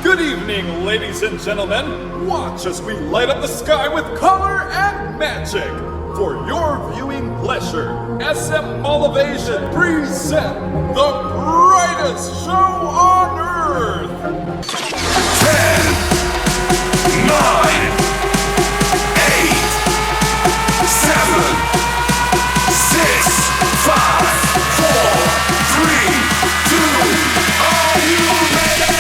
Good evening, ladies and gentlemen. Watch as we light up the sky with color and magic. For your viewing pleasure, SM Mall of Asia present the brightest show on earth. 10, 9, 8, 7, 6, 5, 4, 3, 2, are you ready?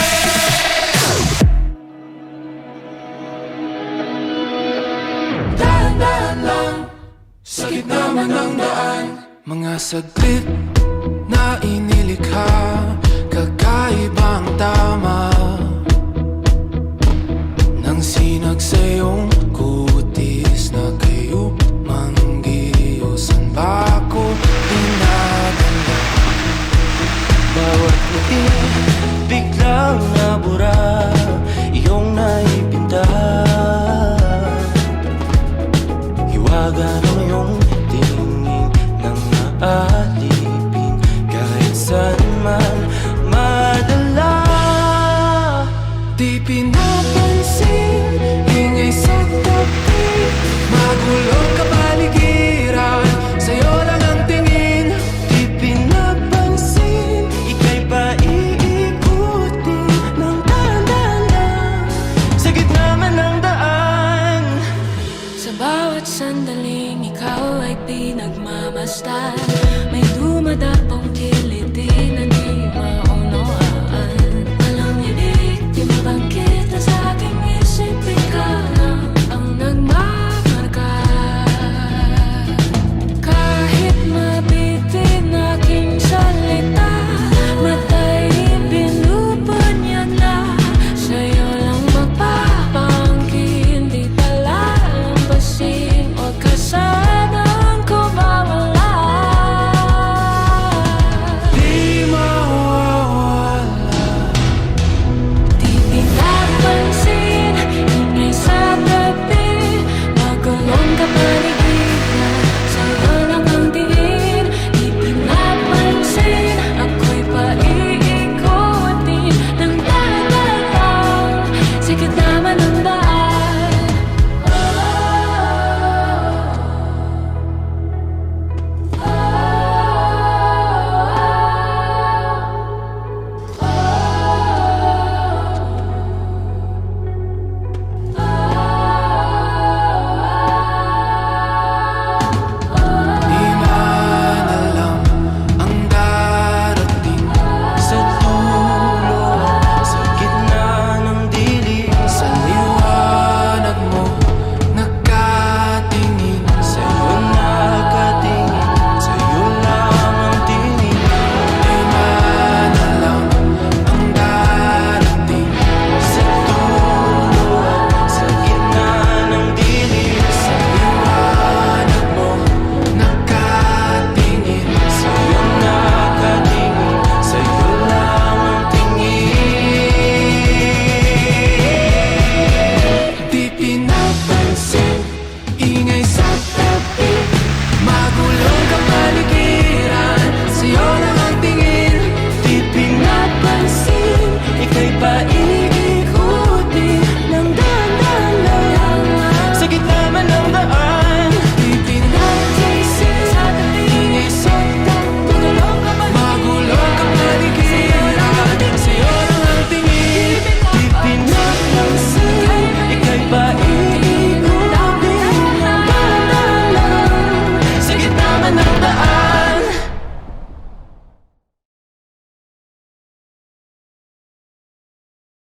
Daan-daan lang, sa gitna man ng daan, mga saglit